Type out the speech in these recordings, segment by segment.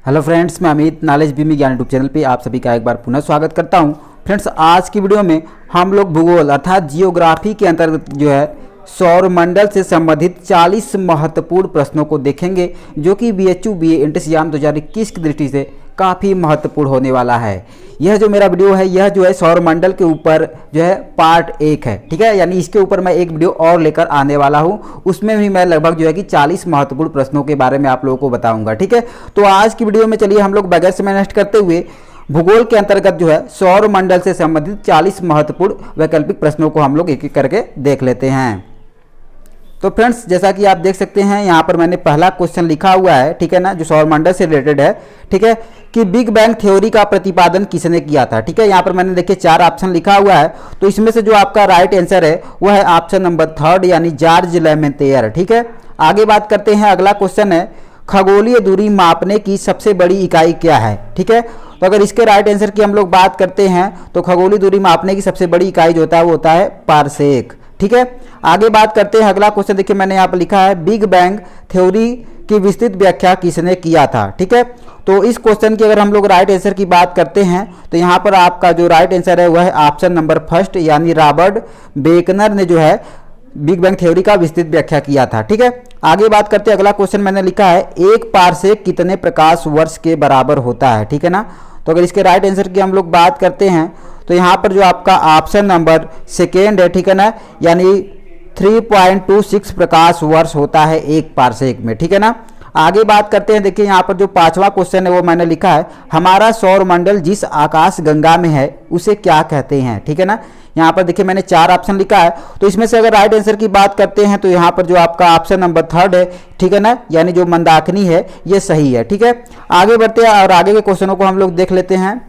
Hello friends, मैं Amit knowledge बीमी ज्ञान YouTube channel पे आप सभी का एक बार पुनः स्वागत करता हूं। फ्रेंड्स, आज की वीडियो में हम लोग भूगोल अर्थात जियोग्राफी के अंतर्गत जो है सौर मंडल से संबंधित 40 महत्वपूर्ण प्रश्नों को देखेंगे, जो कि बीएचयू बीए एंट्रेंस एग्जाम 2021 की दृष्टि से काफ़ी महत्वपूर्ण होने वाला है। यह जो मेरा वीडियो है यह जो है सौर मंडल के ऊपर जो है पार्ट 1 है, ठीक है। यानी इसके ऊपर मैं एक वीडियो और लेकर आने वाला हूँ, उसमें भी मैं लगभग जो है कि 40 महत्वपूर्ण प्रश्नों के बारे में आप लोगों को बताऊंगा, ठीक है। तो आज की वीडियो में चलिए हम लोग बगैर समय नष्ट करते हुए भूगोल के अंतर्गत जो है सौर मंडल से संबंधित 40 महत्वपूर्ण वैकल्पिक प्रश्नों को हम लोग एक एक करके देख लेते हैं। तो फ्रेंड्स, जैसा कि आप देख सकते हैं यहाँ पर मैंने पहला क्वेश्चन लिखा हुआ है, ठीक है ना, जो सौर मंडल से रिलेटेड है, ठीक है, कि बिग बैंग थ्योरी का प्रतिपादन किसने किया था, ठीक है। यहाँ पर मैंने देखिए 4 ऑप्शन लिखा हुआ है, तो इसमें से जो आपका राइट आंसर है वह है ऑप्शन नंबर 3 यानी जॉर्ज लेमेंतेयर, ठीक है। आगे बात करते हैं, अगला क्वेश्चन है खगोलीय दूरी मापने की सबसे बड़ी इकाई क्या है, ठीक है। तो अगर इसके राइट आंसर की हम लोग बात करते हैं तो खगोलीय दूरी मापने की सबसे बड़ी इकाई जो होता है वो होता है पारसेक, ठीक है। आगे बात करते हैं, अगला क्वेश्चन देखिए मैंने यहाँ पर लिखा है बिग बैंग थ्योरी की विस्तृत व्याख्या किसने किया था, ठीक है। तो इस क्वेश्चन की अगर हम लोग राइट आंसर की बात करते हैं तो यहाँ पर आपका जो राइट आंसर है वह है ऑप्शन नंबर 1 यानी रॉबर्ट बेकनर ने जो है बिग बैंग थ्योरी का विस्तृत व्याख्या किया था, ठीक है। आगे बात करते हैं, अगला क्वेश्चन मैंने लिखा है एक पारसेक कितने प्रकाश वर्ष के बराबर होता है, ठीक है ना। तो अगर इसके राइट आंसर की हम लोग बात करते हैं तो यहाँ पर जो आपका ऑप्शन नंबर 2 है, ठीक है ना, यानी 3.26 प्रकाश वर्ष होता है एक पारसेक में, ठीक है ना। आगे बात करते हैं, देखिए यहाँ पर जो 5वां क्वेश्चन है वो मैंने लिखा है हमारा सौर मंडल जिस आकाश गंगा में है उसे क्या कहते हैं, ठीक है ना। यहाँ पर देखिए मैंने 4 ऑप्शन लिखा है, तो इसमें से अगर राइट आंसर की बात करते हैं तो यहाँ पर जो आपका ऑप्शन नंबर 3 है, ठीक है ना, यानी जो मंदाकिनी है ये सही है, ठीक है। आगे बढ़ते हैं और आगे के क्वेश्चनों को हम लोग देख लेते हैं।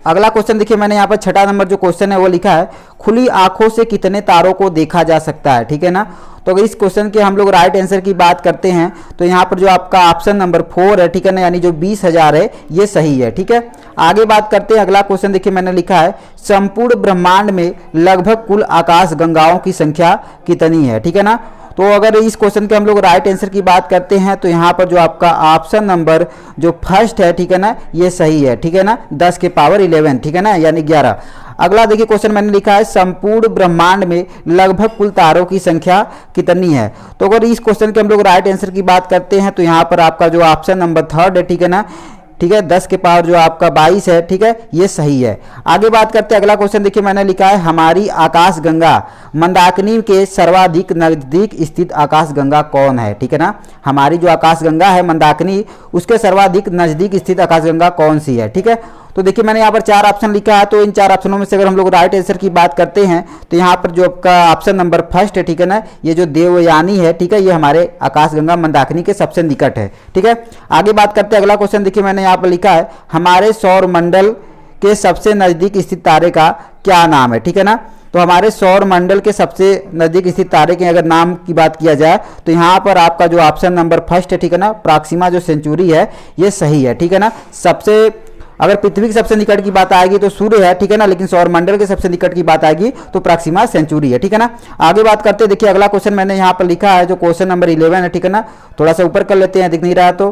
अगला क्वेश्चन देखिए मैंने यहाँ पर 6 नंबर जो क्वेश्चन है वो लिखा है खुली आंखों से कितने तारों को देखा जा सकता है, ठीक है ना। तो अगर इस क्वेश्चन के हम लोग राइट आंसर की बात करते हैं तो यहाँ पर जो आपका ऑप्शन नंबर 4 है, ठीक है ना, यानी जो 20,000 है ये सही है, ठीक है। आगे बात करते हैं, अगला क्वेश्चन देखिए मैंने लिखा है संपूर्ण ब्रह्मांड में लगभग कुल आकाश गंगाओं की संख्या कितनी है, ठीक है ना। तो अगर इस क्वेश्चन के हम लोग राइट आंसर की बात करते हैं तो यहाँ पर जो आपका ऑप्शन नंबर जो 1 है, ठीक है ना, ये सही है, ठीक है ना, 10 के पावर 11, ठीक है ना, यानी 11। अगला देखिए क्वेश्चन मैंने लिखा है संपूर्ण ब्रह्मांड में लगभग कुल तारों की संख्या कितनी है। तो अगर इस क्वेश्चन के हम लोग राइट आंसर की बात करते हैं तो यहाँ पर आपका जो ऑप्शन नंबर 3 है, ठीक है ना, ठीक है, 10 के पावर जो आपका 22 है, ठीक है, ये सही है। आगे बात करते हैं, अगला क्वेश्चन देखिए मैंने लिखा है हमारी आकाश गंगा मंदाकिनी के सर्वाधिक नजदीक स्थित आकाश गंगा कौन है, ठीक है ना। हमारी जो आकाश गंगा है मंदाकिनी उसके सर्वाधिक नजदीक स्थित आकाश गंगा कौन सी है, ठीक है। तो देखिए मैंने यहाँ पर 4 ऑप्शन लिखा है, तो इन 4 ऑप्शनों में से अगर हम लोग राइट आंसर की बात करते हैं तो यहाँ पर जो आपका ऑप्शन नंबर 1 है, ठीक है ना, ये जो देवयानी है, ठीक है, ये हमारे आकाशगंगा मंदाकिनी के सबसे निकट है, ठीक है। आगे बात करते हैं, अगला क्वेश्चन देखिए मैंने यहाँ पर लिखा है हमारे सौर मंडल के सबसे नजदीक स्थित तारे का क्या नाम है, ठीक है ना। तो हमारे सौर मंडल के सबसे नजदीक स्थित तारे के अगर नाम की बात किया जाए तो यहाँ पर आपका जो ऑप्शन नंबर 1 है, ठीक है ना, प्रॉक्सिमा जो सेंचुरी है ये सही है, ठीक है ना। सबसे अगर पृथ्वी के सबसे निकट की बात आएगी तो सूर्य है, ठीक है ना, लेकिन सौर मंडल के सबसे निकट की बात आएगी तो प्रॉक्सिमा सेंचुरी है, ठीक है ना। आगे बात करते हैं, देखिए अगला क्वेश्चन मैंने यहाँ पर लिखा है जो क्वेश्चन नंबर 11 है, ठीक है ना, थोड़ा सा ऊपर कर लेते हैं, दिख नहीं रहा तो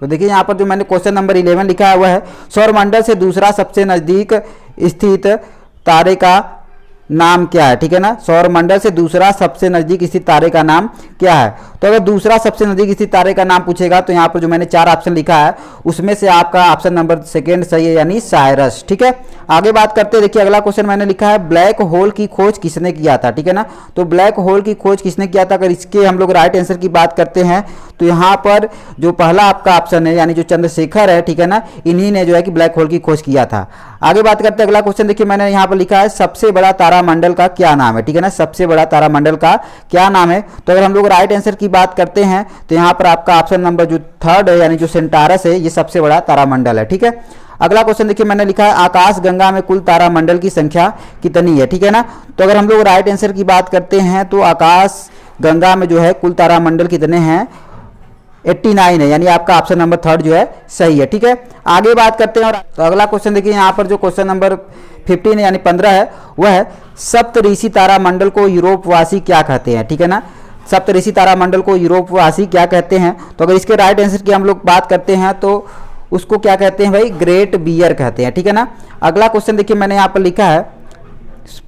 देखिए यहाँ पर जो मैंने क्वेश्चन नंबर 11 लिखा है वह है सौर मंडल से दूसरा सबसे नजदीक स्थित तारे का नाम क्या है, ठीक है ना। सौर मंडल से दूसरा सबसे नजदीक स्थित तारे का नाम क्या है। तो अगर दूसरा सबसे नजदीक स्थित तारे का नाम पूछेगा तो यहाँ पर जो मैंने 4 ऑप्शन लिखा है उसमें से आपका ऑप्शन नंबर 2 सही है, यानी साइरस, ठीक है। आगे बात करते हैं, देखिए अगला क्वेश्चन मैंने लिखा है ब्लैक होल की खोज किसने किया था, ठीक है ना। तो ब्लैक होल की खोज किसने किया था, अगर इसके हम लोग राइट आंसर की बात करते हैं तो यहाँ पर जो पहला आपका ऑप्शन है यानी जो चंद्रशेखर है, ठीक है ना, इन्हीं ने जो है कि ब्लैक होल की खोज किया था। आगे बात करते हैं, अगला क्वेश्चन देखिए मैंने यहाँ पर लिखा है सबसे बड़ा तारामंडल का क्या नाम है, ठीक है ना, सबसे बड़ा तारामंडल का क्या नाम है। तो अगर हम लोग राइट आंसर की बात करते हैं तो यहाँ पर आपका ऑप्शन नंबर जो 3 है यानी जो सेंटारस है ये सबसे बड़ा तारामंडल है, ठीक है। अगला क्वेश्चन देखिए मैंने लिखा है आकाश गंगा में कुल तारामंडल की संख्या कितनी है, ठीक है ना। तो अगर हम लोग राइट आंसर की बात करते हैं तो आकाश गंगा में जो है कुल तारामंडल कितने हैं, 89 है, यानी आपका ऑप्शन नंबर 3 जो है सही है, ठीक है। आगे बात करते हैं और तो अगला क्वेश्चन देखिए यहाँ पर जो क्वेश्चन नंबर 15 यानी 15 है वह है सप्तऋषि तारामंडल को यूरोपवासी क्या कहते हैं, ठीक है ना। सप्तऋषि तारामंडल को यूरोपवासी क्या कहते हैं? तो अगर इसके राइट आंसर की हम लोग बात करते हैं तो उसको क्या कहते हैं भाई? ग्रेट बियर कहते हैं, ठीक है ना। अगला क्वेश्चन देखिए मैंने यहाँ पर लिखा है,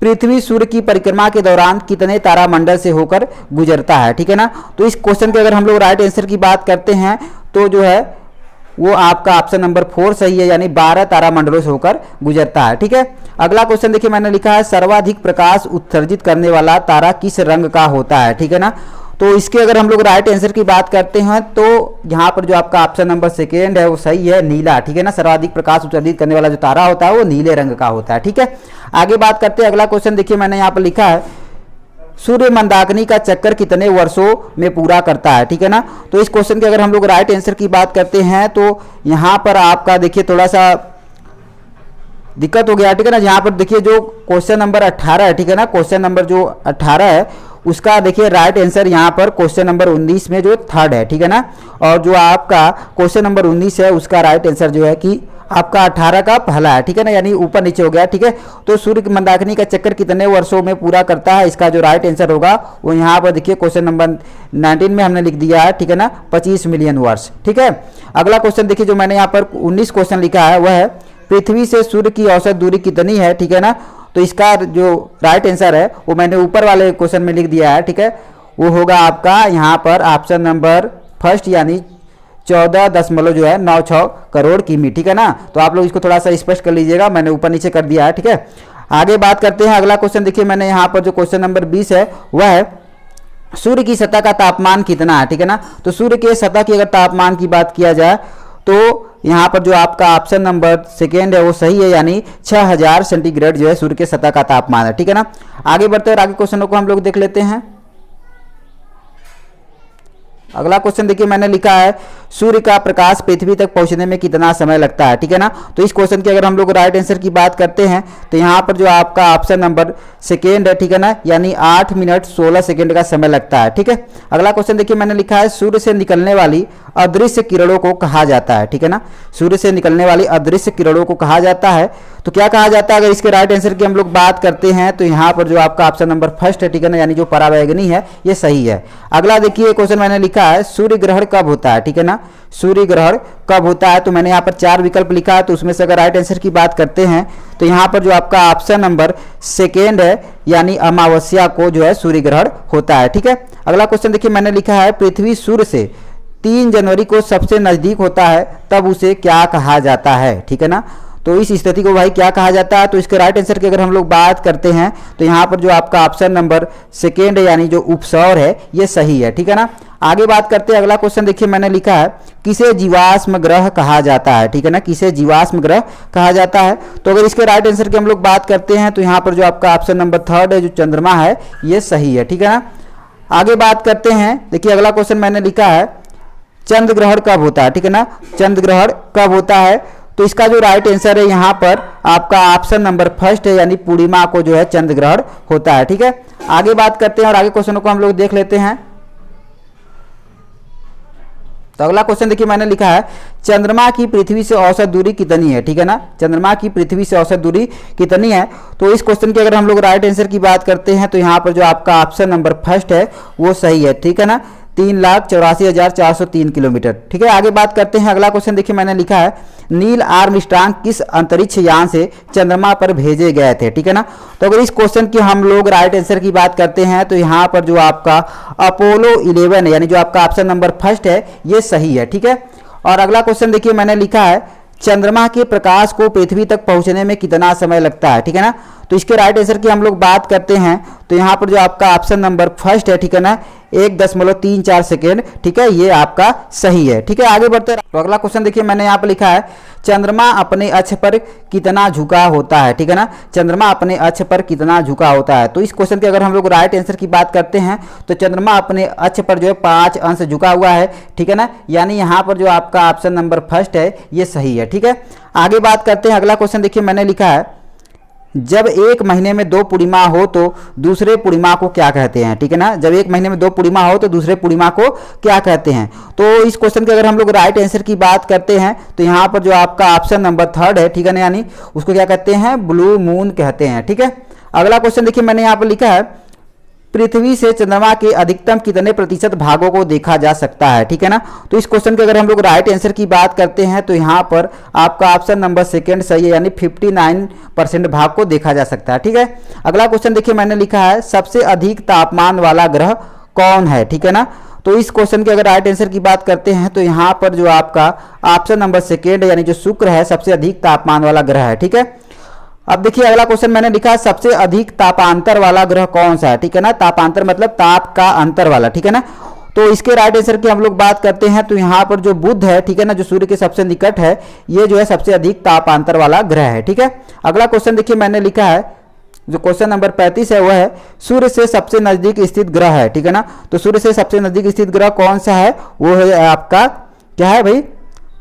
पृथ्वी सूर्य की परिक्रमा के दौरान कितने तारामंडल से होकर गुजरता है, ठीक है ना। तो इस क्वेश्चन के अगर हम लोग राइट आंसर की बात करते हैं तो जो है वो आपका ऑप्शन नंबर 4 सही है, यानी 12 तारामंडलों से होकर गुजरता है, ठीक है। अगला क्वेश्चन देखिए मैंने लिखा है, सर्वाधिक प्रकाश उत्सर्जित करने वाला तारा किस रंग का होता है, ठीक है ना। तो इसके अगर हम लोग राइट आंसर की बात करते हैं तो यहाँ पर जो आपका ऑप्शन नंबर 2 है वो सही है, नीला, ठीक है ना। सर्वाधिक प्रकाश उत्सर्जित करने वाला जो तारा होता है वो नीले रंग का होता है, ठीक है। आगे बात करते हैं, अगला क्वेश्चन देखिए मैंने यहाँ पर लिखा है, सूर्य मंदाकिनी का चक्कर कितने वर्षों में पूरा करता है, ठीक है ना। तो इस क्वेश्चन के अगर हम लोग राइट आंसर की बात करते हैं तो यहाँ पर आपका देखिए थोड़ा सा दिक्कत हो गया, ठीक है ना। यहाँ पर देखिए जो क्वेश्चन नंबर 18 है, ठीक है ना, क्वेश्चन नंबर जो 18 है उसका देखिए राइट आंसर यहाँ पर क्वेश्चन नंबर 19 में जो 3rd है, ठीक है ना। और जो आपका क्वेश्चन नंबर 19 है उसका राइट आंसर जो है कि आपका 18 का पहला है, ठीक है ना, यानी ऊपर नीचे हो गया, ठीक है। तो सूर्य मंदाकिनी का चक्कर कितने वर्षों में पूरा करता है, इसका जो राइट आंसर होगा वो यहाँ पर देखिए क्वेश्चन नंबर 19 में हमने लिख दिया है, ठीक है ना, 25 मिलियन वर्ष, ठीक है। अगला क्वेश्चन देखिए जो मैंने यहाँ पर 19 क्वेश्चन लिखा है वह है, पृथ्वी से सूर्य की औसत दूरी कितनी है, ठीक है ना। तो इसका जो राइट आंसर है वो मैंने ऊपर वाले क्वेश्चन में लिख दिया है, ठीक है। वो होगा आपका यहाँ पर ऑप्शन नंबर 1 यानी 14.96 करोड़ किमी, ठीक है ना। तो आप लोग इसको थोड़ा सा स्पष्ट कर लीजिएगा, मैंने ऊपर नीचे कर दिया है, ठीक है। आगे बात करते हैं, अगला क्वेश्चन देखिए मैंने यहाँ पर जो क्वेश्चन नंबर 20 है वह है, सूर्य की सतह का तापमान कितना है, ठीक है ना। तो सूर्य के सतह की अगर तापमान की बात किया जाए तो यहाँ पर जो आपका ऑप्शन नंबर 2 है वो सही है, यानी 6000 सेंटीग्रेड जो है सूर्य के सतह का तापमान है, ठीक है ना। आगे बढ़ते हैं और आगे क्वेश्चनों को हम लोग देख लेते हैं। अगला क्वेश्चन देखिए मैंने लिखा है, सूर्य का प्रकाश पृथ्वी तक पहुंचने में कितना समय लगता है, ठीक है ना। तो इस क्वेश्चन की अगर हम लोग राइट आंसर की बात करते हैं तो यहाँ पर जो आपका ऑप्शन नंबर 2 है, ठीक है ना, यानी 8 मिनट 16 सेकेंड का समय लगता है, ठीक है। अगला क्वेश्चन देखिए मैंने लिखा है, सूर्य से निकलने वाली अदृश्य किरणों को कहा जाता है, ठीक है ना। सूर्य से निकलने वाली अदृश्य किरणों को कहा जाता है, तो क्या कहा जाता है? अगर इसके राइट आंसर की हम लोग बात करते हैं तो यहाँ पर जो आपका ऑप्शन नंबर 1 है, ठीक है ना, यानी जो परावैंगनी है ये सही है। अगला देखिए क्वेश्चन मैंने लिखा है, सूर्य ग्रहण कब होता है, ठीक है ना। सूर्य ग्रहण कब होता है, तो मैंने यहाँ पर 4 विकल्प लिखा है, तो उसमें से अगर राइट आंसर की बात करते हैं तो यहाँ पर जो आपका ऑप्शन नंबर 2 है, यानी अमावस्या को जो है सूर्य ग्रहण होता है, ठीक है। अगला क्वेश्चन देखिए मैंने लिखा है, पृथ्वी सूर्य से 3 जनवरी को सबसे नजदीक होता है तब उसे क्या कहा जाता है, ठीक है ना। तो इस स्थिति को भाई क्या कहा जाता है? तो इसके राइट आंसर की अगर हम लोग बात करते हैं तो यहाँ पर जो आपका ऑप्शन नंबर 2 है, यानी जो उपसौर है ये सही है, ठीक है ना। आगे बात करते हैं, अगला क्वेश्चन देखिए मैंने लिखा है, किसे जीवाश्म ग्रह कहा जाता है, ठीक है ना, किसे जीवाश्म ग्रह कहा जाता है। तो अगर इसके राइट आंसर की हम लोग बात करते हैं तो यहाँ पर जो आपका ऑप्शन नंबर 3 है, जो चंद्रमा है ये सही है, ठीक है ना। आगे बात करते हैं, देखिए अगला क्वेश्चन मैंने लिखा है, चंद्र ग्रहण कब होता है, ठीक है ना, चंद्र ग्रहण कब होता है। तो इसका जो राइट आंसर है यहाँ पर आपका ऑप्शन नंबर 1 है, यानी पूर्णिमा को जो है चंद्र ग्रहण होता है, ठीक है। आगे बात करते हैं और आगे क्वेश्चनों को हम लोग देख लेते हैं। तो अगला क्वेश्चन देखिए मैंने लिखा है, चंद्रमा की पृथ्वी से औसत दूरी कितनी है, ठीक है ना, चंद्रमा की पृथ्वी से औसत दूरी कितनी है। तो इस क्वेश्चन की अगर हम लोग राइट आंसर की बात करते हैं तो यहाँ पर जो आपका ऑप्शन नंबर 1 है वो सही है, ठीक है ना, 3,84,403 किलोमीटर, ठीक है। आगे बात करते हैं, अगला क्वेश्चन देखिए मैंने लिखा है, नील आर्मस्ट्रांग किस अंतरिक्ष यान से चंद्रमा पर भेजे गए थे, ठीक है ना। तो अगर इस क्वेश्चन की हम लोग राइट आंसर की बात करते हैं तो यहाँ पर जो आपका अपोलो 11 है, यानी जो आपका ऑप्शन नंबर 1 है ये सही है, ठीक है। और अगला क्वेश्चन देखिए मैंने लिखा है, चंद्रमा के प्रकाश को पृथ्वी तक पहुंचने में कितना समय लगता है, ठीक है ना। तो इसके राइट आंसर की हम लोग बात करते हैं तो यहाँ पर जो आपका ऑप्शन नंबर 1 है, ठीक है ना, 1.34 सेकेंड, ठीक है, ये आपका सही है, ठीक है। आगे बढ़ते हैं, तो अगला क्वेश्चन देखिए मैंने यहाँ पर लिखा है, चंद्रमा अपने अक्ष पर कितना झुका होता है, ठीक है ना, चंद्रमा अपने अक्ष पर कितना झुका होता है। तो इस क्वेश्चन की अगर हम लोग राइट आंसर की बात करते हैं तो चंद्रमा अपने अक्ष पर जो है 5 अंश झुका हुआ है, ठीक है ना, यानी यहाँ पर जो आपका ऑप्शन नंबर 1 है ये सही है, ठीक है। आगे बात करते हैं, अगला क्वेश्चन देखिए मैंने लिखा है, जब एक महीने में 2 पूर्णिमा हो तो दूसरे पूर्णिमा को क्या कहते हैं, ठीक है ना, जब एक महीने में 2 पूर्णिमा हो तो दूसरे पूर्णिमा को क्या कहते हैं। तो इस क्वेश्चन के अगर हम लोग राइट आंसर की बात करते हैं तो यहाँ पर जो आपका ऑप्शन नंबर 3 है, ठीक है ना, यानी उसको क्या कहते हैं, ब्लू मून कहते हैं, ठीक है। अगला क्वेश्चन देखिए मैंने यहाँ पर लिखा है, पृथ्वी से चंद्रमा के अधिकतम कितने प्रतिशत भागों को देखा जा सकता है, ठीक है ना। तो इस क्वेश्चन के अगर हम लोग राइट आंसर की बात करते हैं तो यहाँ पर आपका ऑप्शन नंबर सेकंड सही है, यानी 59% भाग को देखा जा सकता है, ठीक है। अगला क्वेश्चन देखिए मैंने लिखा है सबसे अधिक तापमान वाला ग्रह कौन है, ठीक है ना। तो इस क्वेश्चन के अगर राइट आंसर की बात करते हैं तो यहाँ पर जो आपका ऑप्शन नंबर सेकेंड यानी जो शुक्र है सबसे अधिक तापमान वाला ग्रह है, ठीक है। अब देखिए अगला क्वेश्चन मैंने लिखा है सबसे अधिक तापांतर वाला ग्रह कौन सा है, ठीक है ना। तापांतर मतलब ताप का अंतर वाला, ठीक है ना। तो इसके राइट आंसर की हम लोग बात करते हैं तो यहाँ पर जो बुध है, ठीक है ना, जो सूर्य के सबसे निकट है, ये जो है सबसे अधिक तापांतर वाला ग्रह है, ठीक है। अगला क्वेश्चन देखिए मैंने लिखा है जो क्वेश्चन नंबर 35 है वह है सूर्य से सबसे नजदीक स्थित ग्रह है, ठीक है ना। तो सूर्य से सबसे नजदीक स्थित ग्रह कौन सा है, वो है आपका क्या है भाई,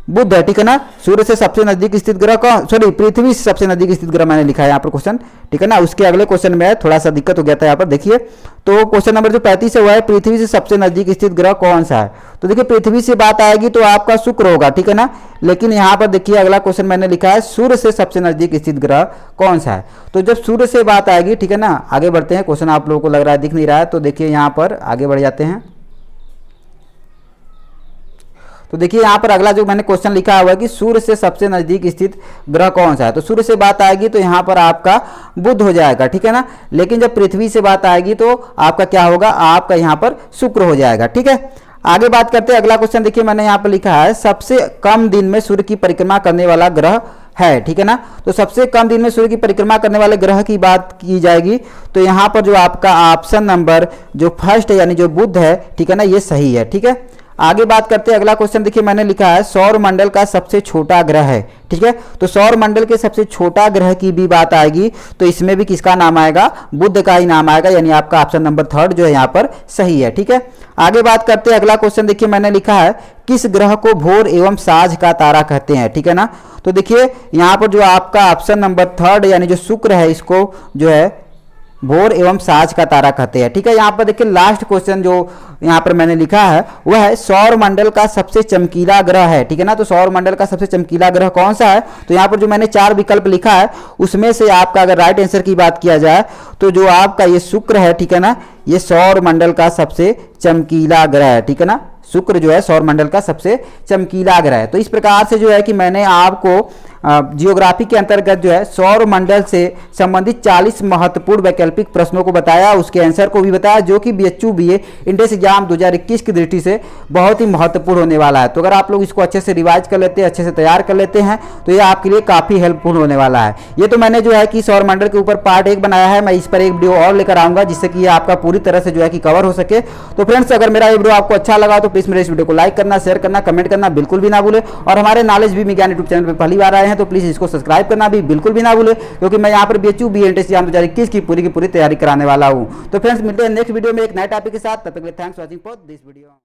बुध है, ठीक है ना। सूर्य से सबसे नजदीक स्थित ग्रह कौन, सॉरी पृथ्वी से सबसे नजदीक स्थित ग्रह मैंने लिखा है यहाँ पर क्वेश्चन, ठीक है ना। उसके अगले क्वेश्चन में थोड़ा सा दिक्कत हो गया था यहाँ पर, देखिए तो क्वेश्चन नंबर जो 35 है वह है पृथ्वी से सबसे नजदीक स्थित ग्रह कौन सा है। तो देखिए पृथ्वी से बात आएगी तो आपका शुक्र होगा, ठीक है ना। लेकिन यहाँ पर देखिए अगला क्वेश्चन मैंने लिखा है सूर्य से सबसे नजदीक स्थित ग्रह कौन सा है। तो जब सूर्य से बात आएगी, ठीक है ना, आगे बढ़ते हैं, क्वेश्चन आप लोगों को लग रहा है दिख नहीं रहा है, तो देखिए यहाँ पर आगे बढ़ जाते हैं। तो देखिए यहाँ पर अगला जो मैंने क्वेश्चन लिखा हुआ है कि सूर्य से सबसे नजदीक स्थित ग्रह कौन सा है। तो सूर्य से बात आएगी तो यहाँ पर आपका बुध हो जाएगा, ठीक है ना। लेकिन जब पृथ्वी से बात आएगी तो आपका क्या होगा, आपका यहाँ पर शुक्र हो जाएगा, ठीक है। आगे बात करते हैं, अगला क्वेश्चन देखिए मैंने यहाँ पर लिखा है सबसे कम दिन में सूर्य की परिक्रमा करने वाला ग्रह है, ठीक है ना। तो सबसे कम दिन में सूर्य की परिक्रमा करने वाले ग्रह की बात की जाएगी तो यहाँ पर जो आपका ऑप्शन नंबर जो फर्स्ट है यानी जो बुध है, ठीक है ना, ये सही है, ठीक है। आगे बात करते हैं, अगला क्वेश्चन देखिए मैंने लिखा है सौर मंडल का सबसे छोटा ग्रह है, ठीक है। तो सौर मंडल के सबसे छोटा ग्रह की भी बात आएगी तो इसमें भी किसका नाम आएगा, बुध का ही नाम आएगा, यानी आपका ऑप्शन नंबर थर्ड जो है यहाँ पर सही है, ठीक है। आगे बात करते हैं, अगला क्वेश्चन देखिए मैंने लिखा है किस ग्रह को भोर एवं साँझ का तारा कहते हैं, ठीक है ना। तो देखिए यहाँ पर जो आपका ऑप्शन नंबर थर्ड यानी जो शुक्र है इसको जो है भोर एवं साँझ का तारा कहते हैं, ठीक है। यहाँ पर देखिए लास्ट क्वेश्चन जो यहाँ पर मैंने लिखा है वह है सौर मंडल का सबसे चमकीला ग्रह है, ठीक है ना। तो सौर मंडल का सबसे चमकीला ग्रह कौन सा है, तो यहाँ पर जो मैंने 4 विकल्प लिखा है उसमें से आपका अगर राइट आंसर की बात किया जाए तो जो आपका ये शुक्र है, ठीक है ना, ये सौर मंडल का सबसे चमकीला ग्रह है, ठीक है ना। शुक्र जो है सौर मंडल का सबसे चमकीला ग्रह है। तो इस प्रकार से जो है कि मैंने आपको जियोग्राफी के अंतर्गत जो है सौर मंडल से संबंधित 40 महत्वपूर्ण वैकल्पिक प्रश्नों को बताया, उसके आंसर को भी बताया, जो कि BHU BA इंट्रेंस एग्जाम 2021 की दृष्टि से बहुत ही महत्वपूर्ण होने वाला है। तो अगर आप लोग इसको अच्छे से रिवाइज कर लेते हैं, अच्छे से तैयार कर लेते हैं तो ये आपके लिए काफ़ी हेल्पफुल होने वाला है। ये तो मैंने जो है कि सौर मंडल के ऊपर पार्ट 1 बनाया है, मैं इस पर एक वीडियो और लेकर आऊँगा जिससे कि ये आपका पूरी तरह से जो है कि कवर हो सके। तो फ्रेंड्स अगर मेरा ये वीडियो आपको अच्छा लगा तो प्लीज़ मेरे इस वीडियो को लाइक करना, शेयर करना, कमेंट करना बिल्कुल भी ना भूले। और हमारे नॉलेज भी विज्ञान यूट्यूब चैनल पर पहली बार आए हैं तो प्लीज़ इसको सब्सक्राइब करना भी बिल्कुल भी ना भूले, क्योंकि मैं यहाँ पर BHU BA इंट्रेंस एग्जाम 2021 की पूरी तैयारी कराने वाला हूँ। तो फ्रेंड्स मिलते हैं नेक्स्ट वीडियो में एक नए टॉपिक के साथ, तब तक के लिए thanks for watching for this video.